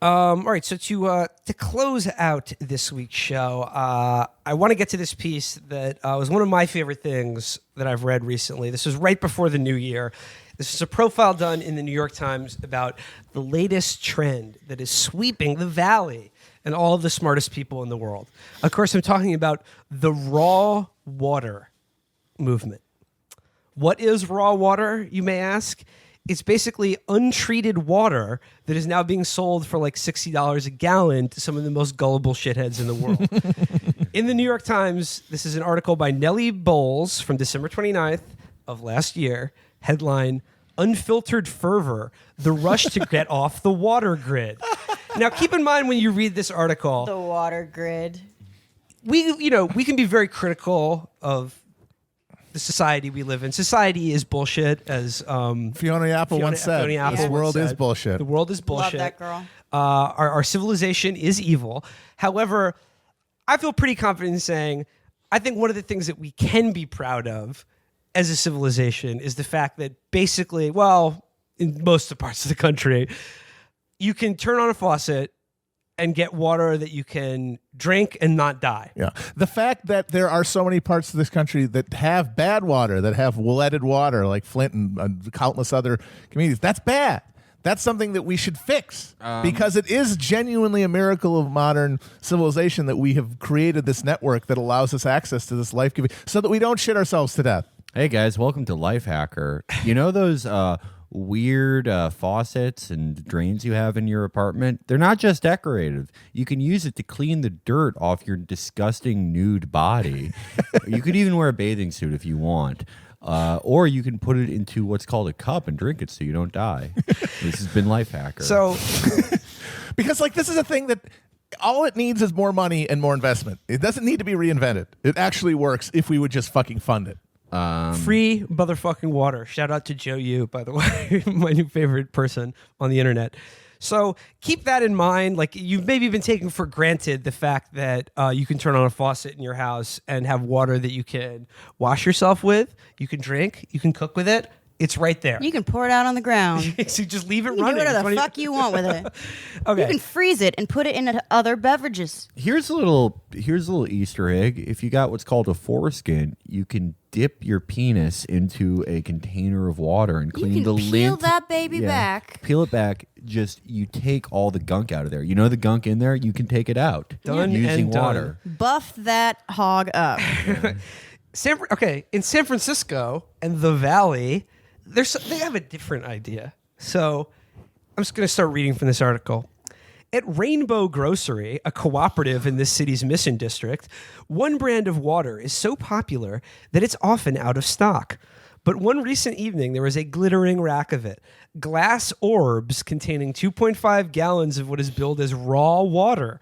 All right, so to close out this week's show, I want to get to this piece that was one of my favorite things that I've read recently. This was right before the new year. This is a profile done in the New York Times about the latest trend that is sweeping the Valley and all of the smartest people in the world. Of course, I'm talking about the raw water movement. What is raw water, you may ask? It's basically untreated water that is now being sold for like $60 a gallon to some of the most gullible shitheads in the world. In the New York Times, this is an article by Nellie Bowles from December 29th of last year. Headline, Unfiltered Fervor, the rush to get off the water grid. Now, keep in mind when you read this article... The water grid. We can be very critical of the society we live in. Society is bullshit, as Fiona Apple once said. This world is bullshit. The world is bullshit. Love that girl. Our civilization is evil. However, I feel pretty confident in saying I think one of the things that we can be proud of as a civilization is the fact that basically, well, in most of the parts of the country, you can turn on a faucet and get water that you can drink and not die. Yeah. The fact that there are so many parts of this country that have bad water, that have leaded water, like Flint and countless other communities, that's bad. That's something that we should fix because it is genuinely a miracle of modern civilization that we have created this network that allows us access to this life-giving so that we don't shit ourselves to death. Hey guys, welcome to Life Hacker. You know those weird faucets and drains you have in your apartment? They're not just decorative. You can use it to clean the dirt off your disgusting nude body. You could even wear a bathing suit if you want. Or you can put it into what's called a cup and drink it so you don't die. This has been Life Hacker. So, because this is a thing that all it needs is more money and more investment. It doesn't need to be reinvented. It actually works if we would just fucking fund it. Free motherfucking water. Shout out to Joe Yu, by the way, my new favorite person on the internet. So keep that in mind. Like, you've maybe been taking for granted the fact that you can turn on a faucet in your house and have water that you can wash yourself with, you can drink, you can cook with it. It's right there. You can pour it out on the ground. So you just leave it You running. can do whatever the fuck you want with it. Okay. You can freeze it and put it into other beverages. Here's a little Easter egg. If you got what's called a foreskin, you can dip your penis into a container of water and clean the lint. You can peel that baby back. Peel it back. Just you take all the gunk out of there. You know the gunk in there? You can take it out. Done using and done. water. Buff that hog up. In San Francisco and the Valley, they have a different idea. So I'm just going to start reading from this article. At Rainbow Grocery, a cooperative in this city's Mission District, one brand of water is so popular that it's often out of stock. But one recent evening, there was a glittering rack of it. Glass orbs containing 2.5 gallons of what is billed as raw water.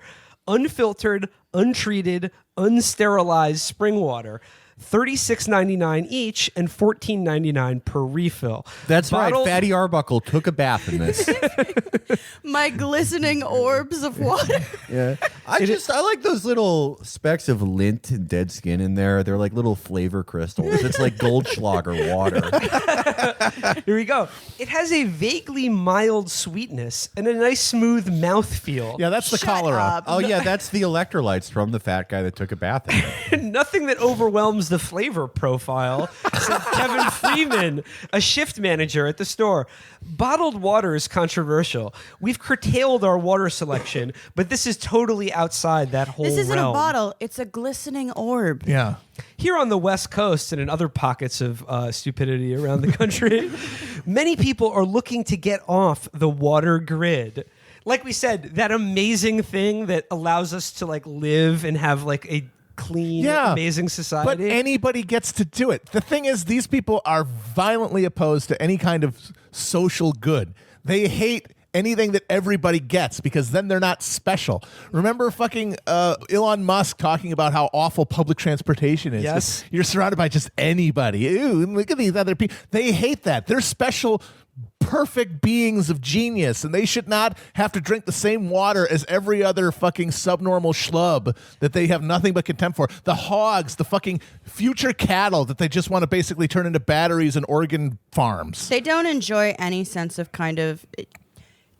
Unfiltered, untreated, unsterilized spring water. $36.99 each and $14.99 per refill. That's right. Fatty Arbuckle took a bath in this. My glistening orbs of water. Yeah. I like those little specks of lint and dead skin in there. They're like little flavor crystals. It's like Goldschlager water. Here we go. It has a vaguely mild sweetness and a nice smooth mouthfeel. Yeah, that's the cholera. Up. Oh, yeah, that's the electrolytes from the fat guy that took a bath in it. Nothing that overwhelms the flavor profile, said Kevin Freeman, a shift manager at the store. Bottled water is controversial. We've curtailed our water selection, but this is totally outside that whole This isn't realm. a bottle. It's a glistening orb. Yeah. Here on the West Coast and in other pockets of stupidity around the country, many people are looking to get off the water grid. Like we said, that amazing thing that allows us to live and have a clean, amazing society. But anybody gets to do it. The thing is, these people are violently opposed to any kind of social good. They hate anything that everybody gets because then they're not special. Remember fucking Elon Musk talking about how awful public transportation is? Yes. You're surrounded by just anybody. Ew, look at these other people. They hate that. They're special, perfect beings of genius, and they should not have to drink the same water as every other fucking subnormal schlub that they have nothing but contempt for. The hogs, the fucking future cattle that they just want to basically turn into batteries and organ farms. They don't enjoy any sense of kind of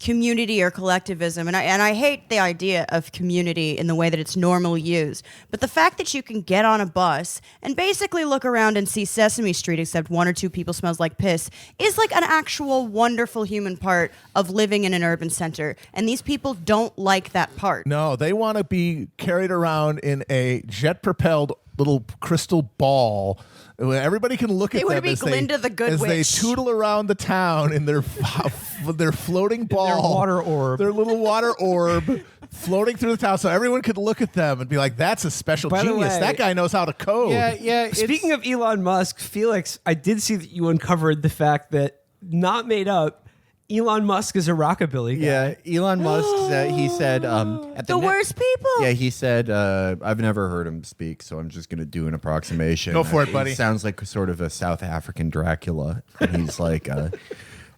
community or collectivism, and I hate the idea of community in the way that it's normally used. But the fact that you can get on a bus and basically look around and see Sesame Street, except one or two people smells like piss, is like an actual wonderful human part of living in an urban center. And these people don't like that part. No, they want to be carried around in a jet-propelled little crystal ball. Everybody can look at wanna them be as Glinda the Good as they Witch. tootle around the town in their floating ball, their water orb. their little water orb, floating through the town, so everyone could look at them and be like, "That's a special By the genius. way- That guy knows how to code." yeah. Speaking of Elon Musk, Felix, I did see that you uncovered the fact that, not made up, Elon Musk is a rockabilly guy. Yeah, Elon Musk said, he said at The ne- worst people. Yeah, he said I've never heard him speak, so I'm just going to do an approximation. Go for it, buddy. He sounds like sort of a South African Dracula, and he's like,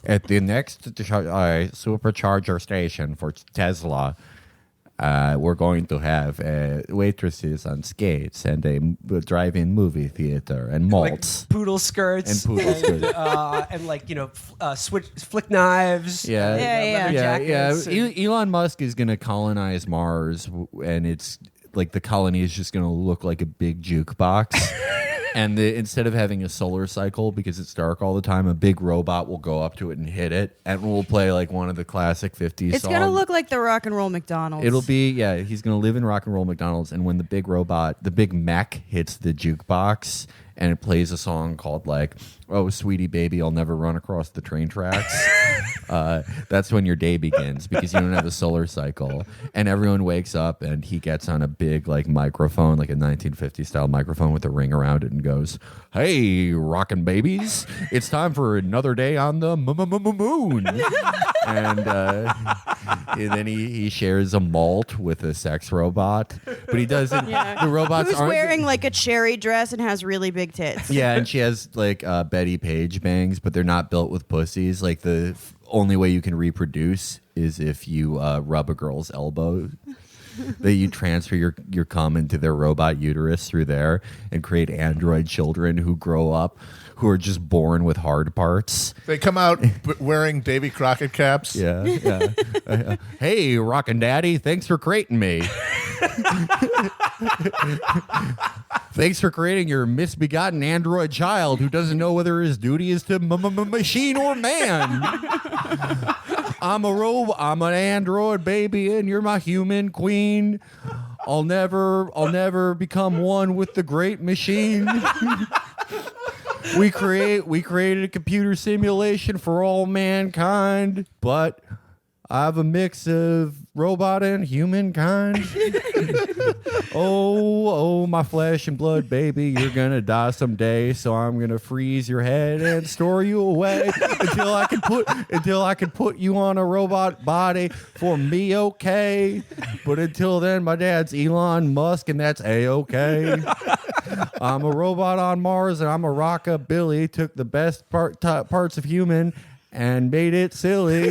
at the next supercharger station for Tesla, we're going to have waitresses on skates and a drive-in movie theater and malts. Like poodle skirts And poodle skirts. and like flick knives. Yeah. leather jackets, and- Elon Musk is going to colonize Mars, and it's like the colony is just going to look like a big jukebox. And instead of having a solar cycle because it's dark all the time, a big robot will go up to it and hit it, and will play like one of the classic 50s It's songs. going to look like the rock and roll McDonald's. It'll be, yeah, he's going to live in rock and roll McDonald's, and when the big robot, the big mech hits the jukebox, and it plays a song called like, "Oh, sweetie baby, I'll never run across the train tracks." That's when your day begins because you don't have a solar cycle, and everyone wakes up, and he gets on a big like microphone, like a 1950s style microphone with a ring around it, and goes, "Hey, rockin' babies, it's time for another day on the moon." And then he shares a malt with a sex robot, but he doesn't. Yeah. The robots Who's aren't wearing like a cherry dress and has really big tits. yeah, and she has like Betty Page bangs, but they're not built with pussies. Like the only way you can reproduce is if you rub a girl's elbow. That you transfer your cum into their robot uterus through there and create android children who grow up who are just born with hard parts. They come out wearing Davy Crockett caps. Yeah. Hey, Rockin' Daddy, thanks for creating me. Thanks for creating your misbegotten android child who doesn't know whether his duty is to machine or man. I'm an android baby, and you're my human queen. I'll never become one with the great machine. We created a computer simulation for all mankind, but I have a mix of robot and humankind. Oh, my flesh and blood, baby, you're gonna die someday. So I'm gonna freeze your head and store you away until I can put you on a robot body for me, okay? But until then, my dad's Elon Musk, and that's a-okay. I'm a robot on Mars, and I'm a rockabilly. Took the best parts of human and made it silly.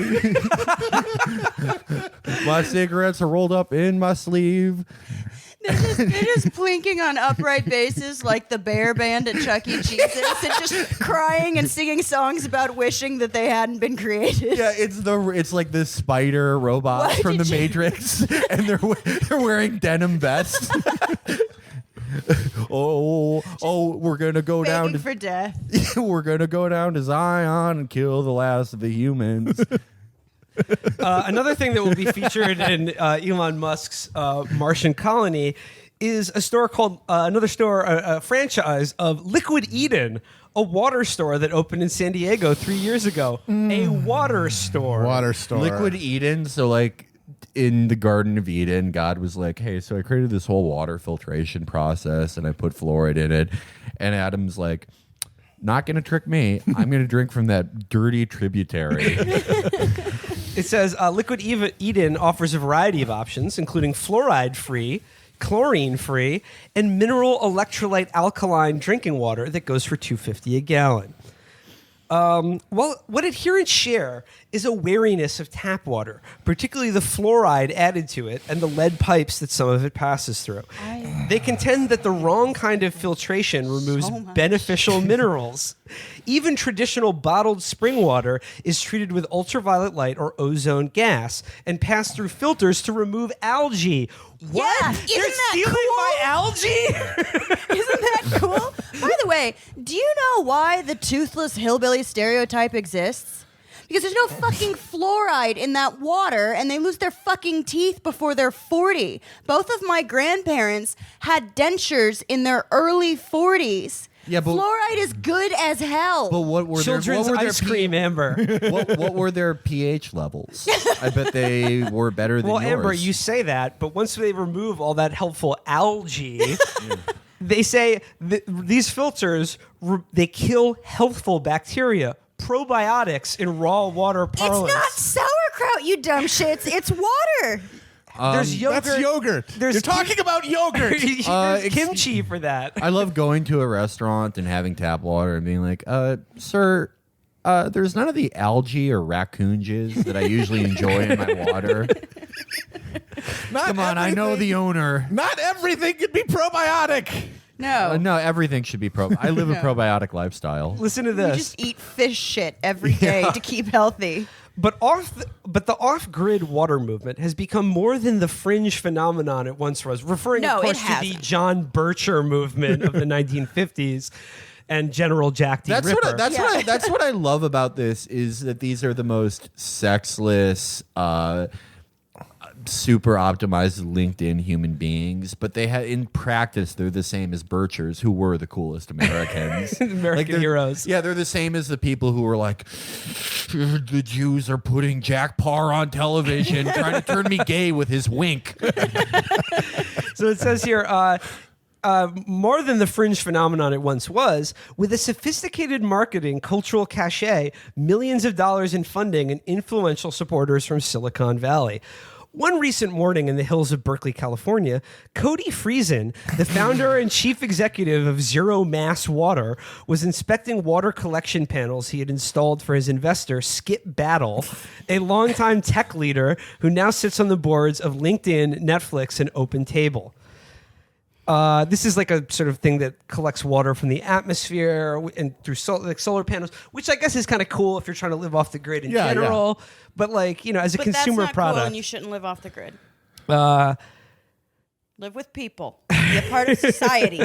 My cigarettes are rolled up in my sleeve. They're just plinking on upright bases like the bear band at Chuck E. Cheese's and just crying and singing songs about wishing that they hadn't been created. Yeah, it's like the spider robots Why from the did you- Matrix, and they're wearing denim vests. We're gonna go down Begging to for death. we're gonna go down to Zion and kill the last of the humans. Another thing that will be featured in Elon Musk's Martian colony is a store called a franchise of Liquid Eden, a water store that opened in San Diego 3 years ago. A water store. Water store. Liquid Eden. So like in the Garden of Eden, God was like, "Hey, so I created this whole water filtration process, and I put fluoride in it." And Adam's like, "Not gonna trick me. I'm gonna drink from that dirty tributary." It says Liquid Eden offers a variety of options, including fluoride-free, chlorine-free, and mineral electrolyte alkaline drinking water that goes for $2.50 a gallon. Well, what adherents share is a wariness of tap water, particularly the fluoride added to it and the lead pipes that some of it passes through. They contend that the wrong kind of filtration removes beneficial minerals. Even traditional bottled spring water is treated with ultraviolet light or ozone gas and passed through filters to remove algae. What? Yeah, They're isn't that stealing cool? my algae? Isn't that cool? By the way, do you know why the toothless hillbilly stereotype exists? Because there's no fucking fluoride in that water, and they lose their fucking teeth before they're 40. Both of my grandparents had dentures in their early 40s. Yeah, but fluoride is good as hell. But what were Children's their ice cream, Amber. what were their pH levels? I bet they were better than Well, yours. Amber, you say that, but once they remove all that helpful algae, they say that these filters they kill healthful bacteria, probiotics in raw water parlance. It's not sauerkraut, you dumb shits. It's water. There's yogurt. That's yogurt. You're talking about yogurt. There's kimchi for that. I love going to a restaurant and having tap water and being like, sir, there's none of the algae or raccoon jizz that I usually enjoy in my water. Come on, I know the owner. Not everything can be probiotic. No. No, everything should be I live a probiotic lifestyle. Listen to You this. just eat fish shit every day to keep healthy. But the off-grid water movement has become more than the fringe phenomenon it once was, referring, No, of course, it to the hasn't. John Bircher movement of the 1950s and General Jack D. Ripper. That's what I love about this is that these are the most sexless, super optimized LinkedIn human beings, but they in practice they're the same as Birchers, who were the coolest Americans, American they're- heroes. Yeah, they're the same as the people who were like, the Jews are putting Jack Parr on television, trying to turn me gay with his wink. So it says here, more than the fringe phenomenon it once was, with a sophisticated marketing, cultural cachet, millions of dollars in funding, and influential supporters from Silicon Valley. One recent morning in the hills of Berkeley, California, Cody Friesen, the founder and chief executive of Zero Mass Water, was inspecting water collection panels he had installed for his investor, Skip Battle, a longtime tech leader who now sits on the boards of LinkedIn, Netflix, and OpenTable. This is like a sort of thing that collects water from the atmosphere and through solar panels, which I guess is kind of cool if you're trying to live off the grid in general. But like, as a consumer that's not product, cool, and you shouldn't live off the grid. Live with people. Be a part of society.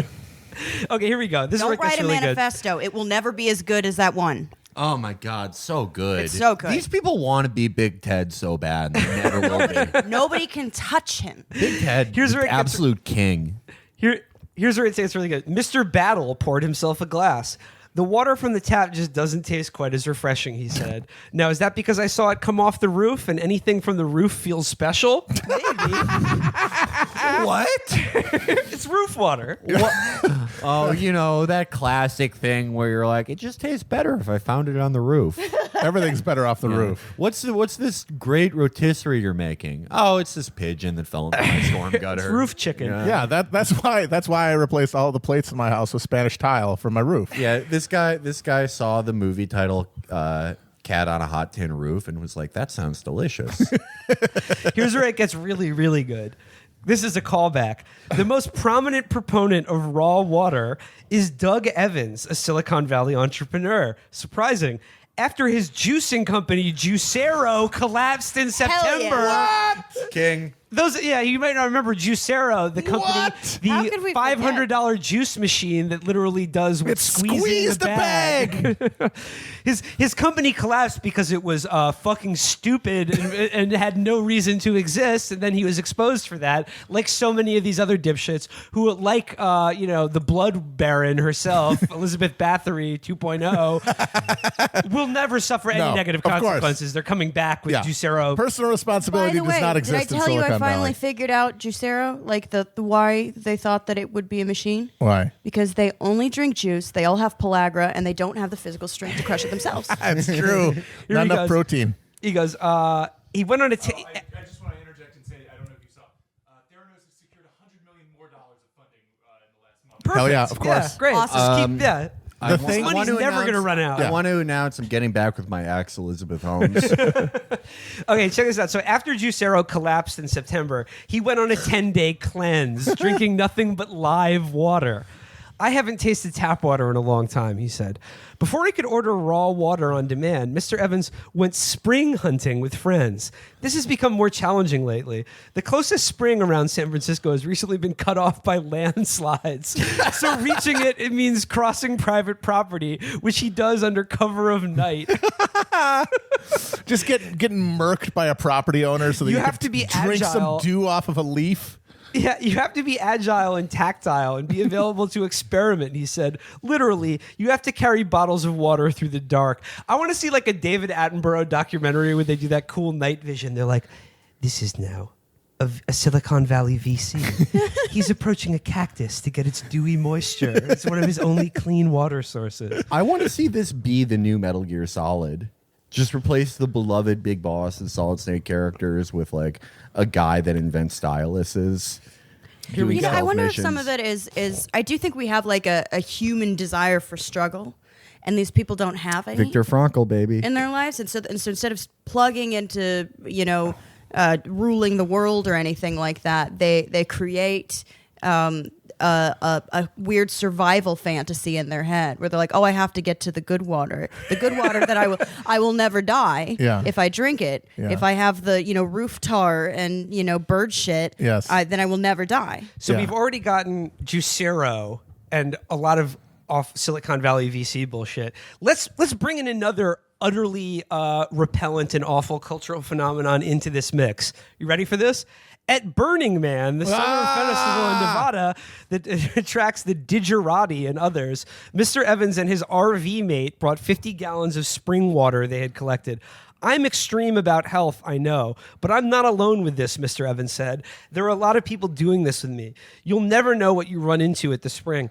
okay, here we go. This is where Don't it gets write a really good. manifesto. It will never be as good as that one. Oh my God, so good. It's so good. These people want to be Big Ted so bad, and they never will be. Nobody can touch him. Big Ted, Here's where it gets- absolute king. Here's where it says it's really good. Mr. Battle poured himself a glass. The water from the tap just doesn't taste quite as refreshing, he said. Now, is that because I saw it come off the roof and anything from the roof feels special? Maybe. What? It's roof water. Oh, that classic thing where you're like, it just tastes better if I found it on the roof. Everything's better off the roof. What's this great rotisserie you're making? Oh, it's this pigeon that fell into my storm gutter. It's roof chicken. Yeah, that's why I replaced all the plates in my house with Spanish tile for my roof. Yeah, this guy saw the movie title Cat on a Hot Tin Roof and was like, that sounds delicious. Here's where it gets really, really good. This is a callback. The most prominent proponent of raw water is Doug Evans, a Silicon Valley entrepreneur. Surprising. After his juicing company, Juicero, collapsed in September. King. You might not remember Juicero, the company, How could we the $500 juice machine that literally does what's squeezing Squeeze the bag. His company collapsed because it was fucking stupid and had no reason to exist, and then he was exposed for that, like so many of these other dipshits who, like the blood baron herself, Elizabeth Bathory 2.0, will never suffer any negative of course. consequences. They're coming back with Juicero. Personal By responsibility the way, does not did I exist in tell you Silicon I finally Valley. figured out Juicero? Like the why they thought that it would be a machine? Why? Because they only drink juice, they all have pellagra, and they don't have the physical strength to crush it themselves. That's true. Here Not he enough goes. protein. He goes, he went on a... I just want to interject and say, I don't know if you saw, Theranos has secured $100 million more of funding in the last month. Perfect. Hell yeah, of course. great. Awesome. Just keep, The thing, Money's never going to run out. I want to announce I'm getting back with my ex, Elizabeth Holmes. Okay, check this out. So after Juicero collapsed in September, he went on a 10-day cleanse, drinking nothing but live water. I haven't tasted tap water in a long time, he said. Before he could order raw water on demand, Mr. Evans went spring hunting with friends. This has become more challenging lately. The closest spring around San Francisco has recently been cut off by landslides. So reaching it means crossing private property, which he does under cover of night. just getting murked by a property owner so that You you have can to be drink agile. some dew off of a leaf. Yeah, you have to be agile and tactile and be available to experiment, he said. Literally, you have to carry bottles of water through the dark. I want to see like a David Attenborough documentary where they do that cool night vision. They're like, this is now a Silicon Valley VC. He's approaching a cactus to get its dewy moisture. It's one of his only clean water sources. I want to see this be the new Metal Gear Solid. Just replace the beloved Big Boss and Solid Snake characters with like a guy that invents styluses. You know, I wonder if some of it is I do think we have like a human desire for struggle, and these people don't have any Viktor Frankl, baby. in their lives, and so instead of plugging into ruling the world or anything like that, they create a weird survival fantasy in their head where they're like, oh, I have to get to the good water that I will never die if I drink it. Yeah. If I have the roof tar and bird shit, Yes. then I will never die. So Yeah. we've already gotten Juicero and a lot of off Silicon Valley VC bullshit. Let's bring in another utterly repellent and awful cultural phenomenon into this mix. You ready for this? At Burning Man, the summer festival in Nevada that attracts the Digerati and others, Mr. Evans and his RV mate brought 50 gallons of spring water they had collected. I'm extreme about health, I know, but I'm not alone with this, Mr. Evans said. There are a lot of people doing this with me. You'll never know what you run into at the spring.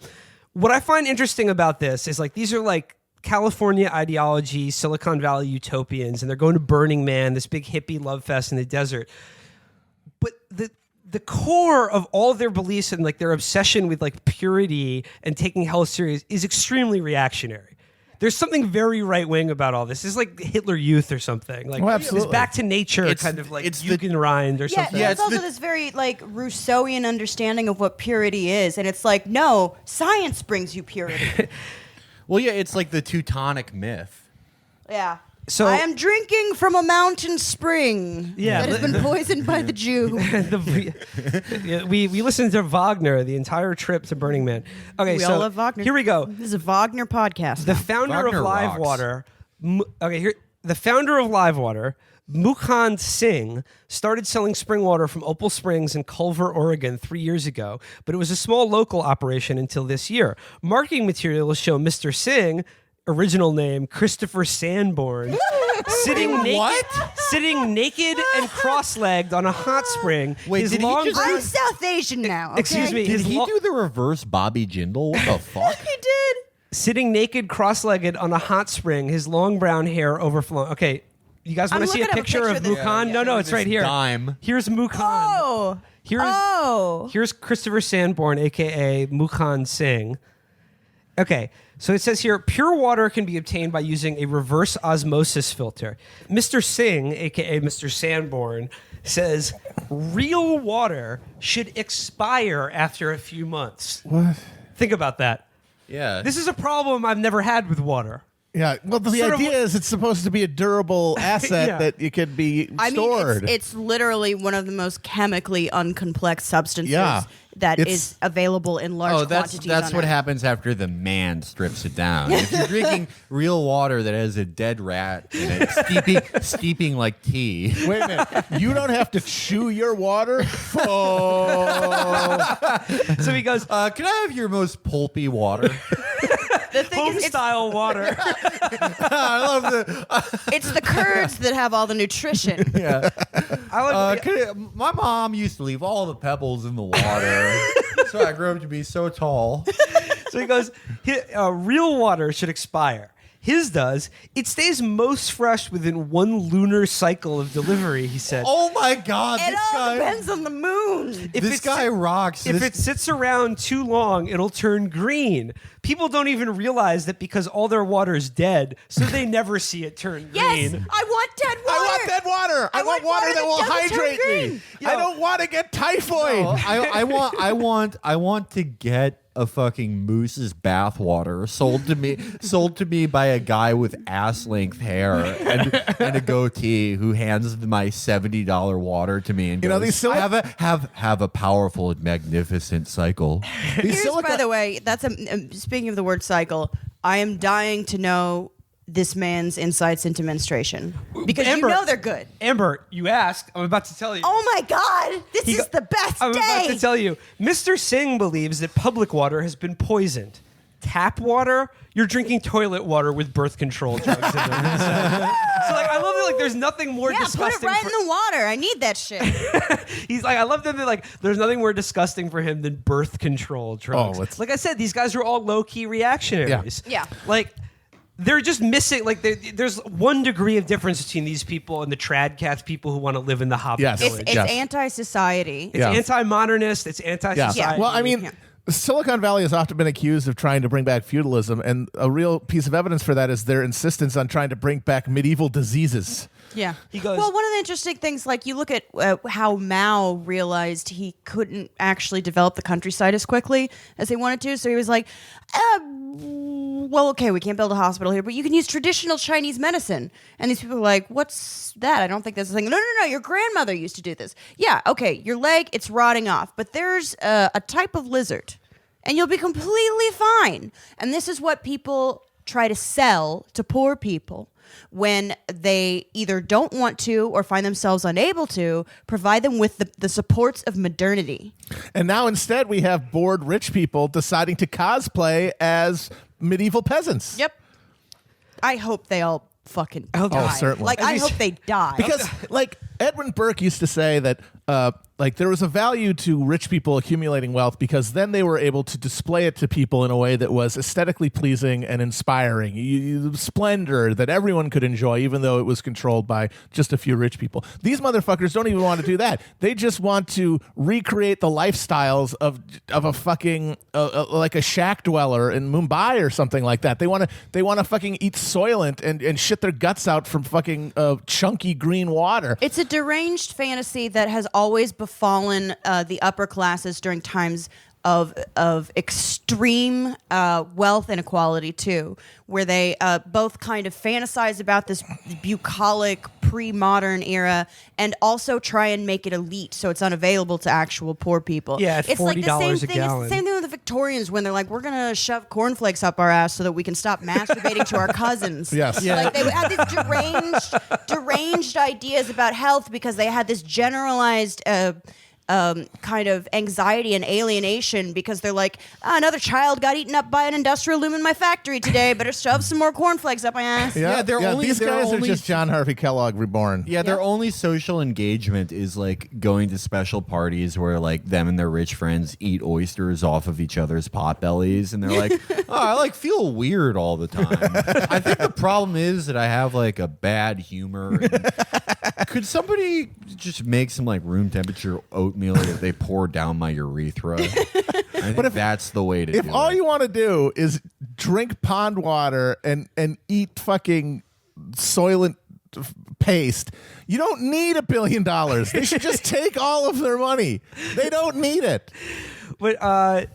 What I find interesting about this is like these are like California ideology, Silicon Valley utopians, and they're going to Burning Man, this big hippie love fest in the desert. But the core of all their beliefs and like their obsession with like purity and taking health serious is extremely reactionary. There's something very right wing about all this. It's like Hitler Youth or something. Like absolutely. It's back to nature, It's- kind of like it's the- Jugendrind or Yeah, something. it's also this very like Rousseauian understanding of what purity is, and it's like, no, science brings you purity. Well, yeah, it's like the Teutonic myth. Yeah. So- I am drinking from a mountain spring Yeah, that has been poisoned by the Jew. we listened to Wagner the entire trip to Burning Man. Okay, We so all love Wagner. here we go. This is a Wagner podcast. The founder Wagner of Live rocks. Water. The founder of Live Water, Mukand Singh, started selling spring water from Opal Springs in Culver, Oregon 3 years ago, but it was a small local operation until this year. Marketing materials show Mr. Singh, original name Christopher Sanborn, sitting naked and cross-legged on a hot spring. Wait, His did he long just- I'm South Asian now. Okay? Excuse me. Did his he lo- do the reverse Bobby Jindal? What the fuck? He did. Sitting naked, cross-legged on a hot spring, his long brown hair overflowing. Okay, you guys want I'm to see a looking at a picture picture of of this- Mukand? No, it's right here. Dime. Here's Mukand. Oh. Here's Christopher Sanborn, a.k.a. Mukand Singh. Okay, so it says here, pure water can be obtained by using a reverse osmosis filter. Mr. Singh, a.k.a. Mr. Sanborn, says real water should expire after a few months. What? Think about that. Yeah. This is a problem I've never had with water. Yeah. Well, the Sort of- idea is it's supposed to be a durable asset Yeah. that it could be I mean, stored. it's literally one of the most chemically uncomplex substances Yeah. that It's- is available in large Oh, that's quantities. on what Earth. happens after the man strips it down. If you're drinking real water that has a dead rat in it, steeping like tea. Wait a minute. You don't have to chew your water? Oh. So he goes, Can I have your most pulpy water? The thing home is, style water. I love the. it's the curds that have all the nutrition. Yeah. I like, My mom used to leave all the pebbles in the water, so I grew up to be so tall. So he goes, real water should expire. His does. It stays most fresh within 1 lunar cycle of delivery, he said. Oh my God, It all depends on the moon. If this it guy sit- rocks. If This- it sits around too long, it'll turn green. People don't even realize that because all their water is dead, so they never see it turn Yes, green. I want dead water. I want that water. I want water that will doesn't turn hydrate me. green. I don't want to get typhoid. No, I want to get a fucking moose's bathwater sold to me by a guy with ass length hair and a goatee who hands my $70 water to me and You know, goes, these have a powerful and magnificent cycle. These Here's, by the way, that's speaking of the word cycle. I am dying to know this man's insights into menstruation because Amber, you know they're good. Amber, you asked. I'm about to tell you. Oh my God, this is the best I'm about day. to tell you. Mr. Singh believes that public water has been poisoned. Tap water, you're drinking toilet water with birth control drugs in it. So like, I love that. Like, there's nothing more Yeah, put disgusting. it right in the water. I need that shit. He's like, I love that. Like, there's nothing more disgusting for him than birth control drugs. Oh, it's- like I said, these guys are all low key reactionaries. Yeah. Like, they're just missing. Like, there's 1 degree of difference between these people and the trad cats people who want to live in the Hobbit Yes. village. It's Yes. anti-society. It's Yeah. anti-modernist. It's anti-society. Yeah. Well, I mean, Yeah. Silicon Valley has often been accused of trying to bring back feudalism, and a real piece of evidence for that is their insistence on trying to bring back medieval diseases. Yeah. He goes- well, one of the interesting things, like you look at how Mao realized he couldn't actually develop the countryside as quickly as he wanted to. So he was like, well, okay, we can't build a hospital here, but you can use traditional Chinese medicine. And these people are like, what's that? I don't think that's a thing. No, your grandmother used to do this. Yeah, okay, your leg, it's rotting off. But there's a type of lizard, and you'll be completely fine. And this is what people try to sell to poor people when they either don't want to or find themselves unable to provide them with the supports of modernity. And now instead we have bored rich people deciding to cosplay as medieval peasants. Yep. I hope they all fucking die. Oh, certainly. Like, I hope they die. Because, like, Edwin Burke used to say that, like, there was a value to rich people accumulating wealth because then they were able to display it to people in a way that was aesthetically pleasing and inspiring. Splendor that everyone could enjoy, even though it was controlled by just a few rich people. These motherfuckers don't even want to do that. They just want to recreate the lifestyles of a fucking like a shack dweller in Mumbai or something like that. They want to fucking eat Soylent and shit their guts out from fucking chunky green water. It's a deranged fantasy that has always befallen the upper classes during times of extreme wealth inequality too, where they both kind of fantasize about this bucolic pre-modern era and also try and make it elite so it's unavailable to actual poor people. Yeah, at it's like the $40 same a thing. gallon. It's the same thing with the Victorians when they're like, we're gonna shove cornflakes up our ass so that we can stop masturbating to our cousins. Yes. Yeah. Like they had these deranged ideas about health because they had this generalized kind of anxiety and alienation because they're like, another child got eaten up by an industrial loom in my factory today. Better shove some more cornflakes up my ass. Yeah, these guys are just John Harvey Kellogg reborn. Yeah, their only social engagement is like going to special parties where like them and their rich friends eat oysters off of each other's pot bellies, and they're like, "Oh, I like feel weird all the time." I think the problem is that I have like a bad humor. And could somebody just make some like room temperature oatmeal that they pour down my urethra? I think that's the way to do it. If all you want to do is drink pond water and eat fucking Soylent paste, you don't need $1 billion. They should just take all of their money. They don't need it. But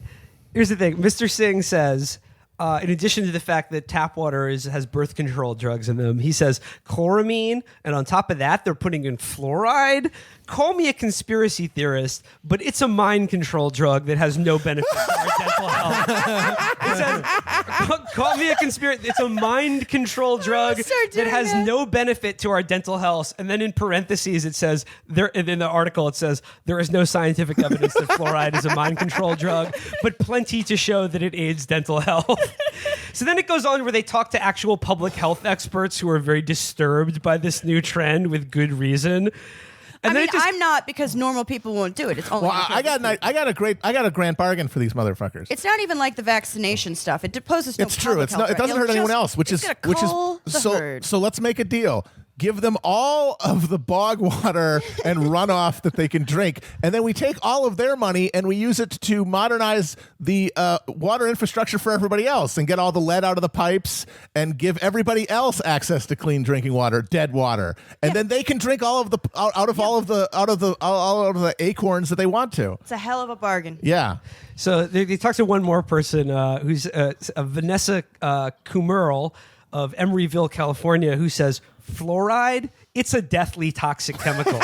here's the thing. Mr. Singh says, in addition to the fact that tap water has birth control drugs in them, he says chloramine, and on top of that, they're putting in fluoride. Call me a conspiracy theorist, but it's a mind control drug that has no benefit to our dental health. It says, call me a conspiracy. It's a mind control drug start that doing has that. no benefit to our dental health. And then in parentheses, it says, in the article, it says, there is no scientific evidence that fluoride is a mind control drug, but plenty to show that it aids dental health. So then it goes on where they talk to actual public health experts who are very disturbed by this new trend with good reason. I then mean, it just- I'm not, because normal people won't do it. It's only. Well, I got a grand bargain for these motherfuckers. It's not even like the vaccination stuff. It poses no It's true. public It's health not. It threat. doesn't It'll hurt anyone just- else, which it's is gonna cull the so. herd. So let's make a deal. Give them all of the bog water and runoff that they can drink, and then we take all of their money and we use it to modernize the water infrastructure for everybody else, and get all the lead out of the pipes, and give everybody else access to clean drinking water, dead water, and then they can drink all of the out of the acorns that they want to. It's a hell of a bargain. Yeah. So they talked to one more person who's Vanessa Kumerl of Emeryville, California, who says, fluoride, it's a deathly toxic chemical.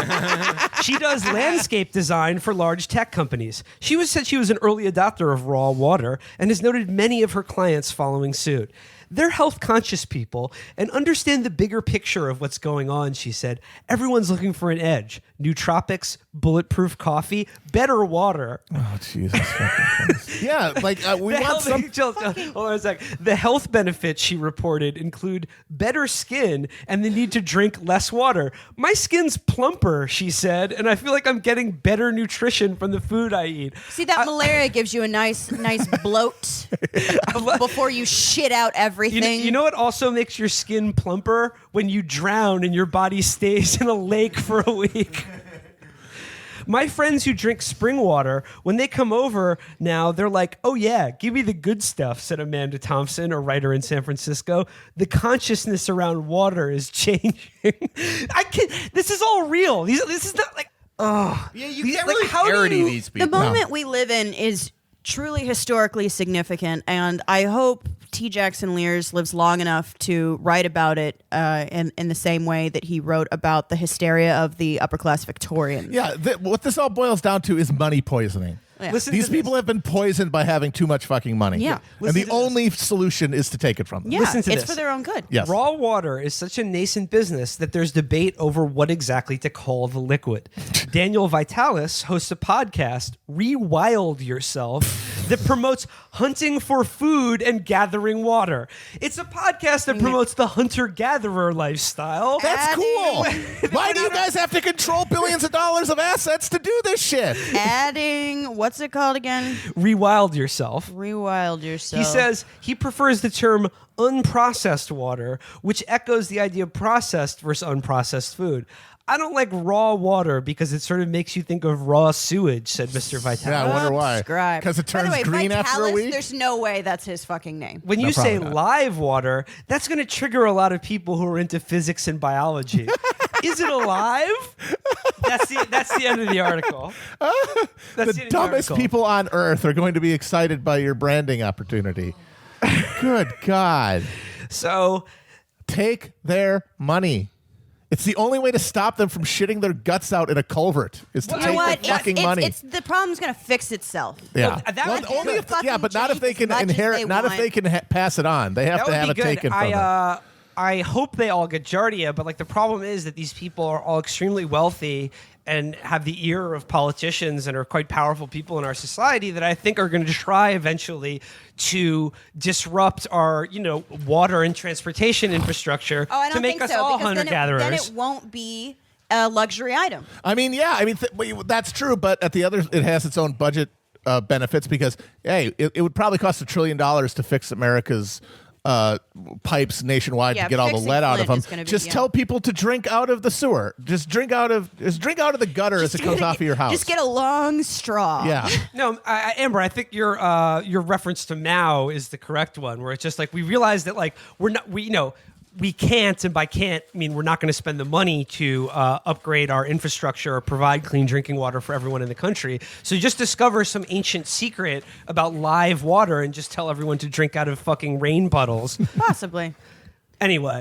She does landscape design for large tech companies. Said she was an early adopter of raw water and has noted many of her clients following suit. They're health conscious people and understand the bigger picture of what's going on, she said. Everyone's looking for an edge. Nootropics, bulletproof coffee, better water. Oh, Jesus fucking Christ. Yeah, like we The want health- some. Hold on a sec. The health benefits she reported include better skin and the need to drink less water. My skin's plumper, she said, and I feel like I'm getting better nutrition from the food I eat. See, that malaria gives you a nice bloat before you shit out everything. You know what also makes your skin plumper? When you drown and your body stays in a lake for a week. My friends who drink spring water, when they come over now, they're like, oh yeah, give me the good stuff, said Amanda Thompson, a writer in San Francisco. The consciousness around water is changing. This is all real. This is not like, Yeah, you can't like, really how do parody you- these The people. moment we live in is truly historically significant, and I hope T. Jackson Lears lives long enough to write about it in the same way that he wrote about the hysteria of the upper class Victorians. Yeah, what this all boils down to is money poisoning. Yeah. Listen These to people have been poisoned by having too much fucking money. Yeah. And Listen the to only solution is to take it from them. Yeah, Listen to it's this. for their own good. Yes. Raw water is such a nascent business that there's debate over what exactly to call the liquid. Daniel Vitalis hosts a podcast, Rewild Yourself, that promotes hunting for food and gathering water. It's a podcast that promotes the hunter-gatherer lifestyle. That's cool. Why do you guys have to control billions of dollars of assets to do this shit? Adding, what's it called again? Rewild Yourself. Rewild yourself. He says he prefers the term unprocessed water, which echoes the idea of processed versus unprocessed food. I don't like raw water because it sort of makes you think of raw sewage, said Mr. Vitalis. Yeah, I wonder why. Subscribe. Because it By the turns way, green after a Vitalis, week? There's no way that's his fucking name. When No, you say probably not. live water, that's going to trigger a lot of people who are into physics and biology. Is it alive? That's the end of the article. That's The end of dumbest article. people on earth are going to be excited by your branding opportunity. Good God. So Take their money. It's the only way to stop them from shitting their guts out in a culvert is to You know take what? their fucking money. It's the problem's gonna fix itself. Yeah. Well, that would be only good. if yeah, but not if they can Fucking change as much as inherit, they not if want. they can pass it on. They have that to would have be it good. taken from them. I hope they all get Giardia, but like the problem is that these people are all extremely wealthy and have the ear of politicians and are quite powerful people in our society that I think are going to try eventually to disrupt our, water and transportation infrastructure Oh, I to don't make think us so. all Because then hunter-gatherers. it won't be a luxury item. I mean, that's true, but at the other, it has its own budget benefits because, hey, it would probably cost $1 trillion to fix America's pipes nationwide Yeah, to get all the fixing lead out of Flint them. is gonna be- Just yeah. tell people to drink out of the sewer. Just drink out of the gutter as it comes off of your house. Just get a long straw. yeah. No, Amber, I think your reference to Mao is the correct one, where it's just like we realize that like we can't, and by can't I mean we're not going to spend the money to upgrade our infrastructure or provide clean drinking water for everyone in the country. So just discover some ancient secret about live water and just tell everyone to drink out of fucking rain puddles. Possibly. Anyway.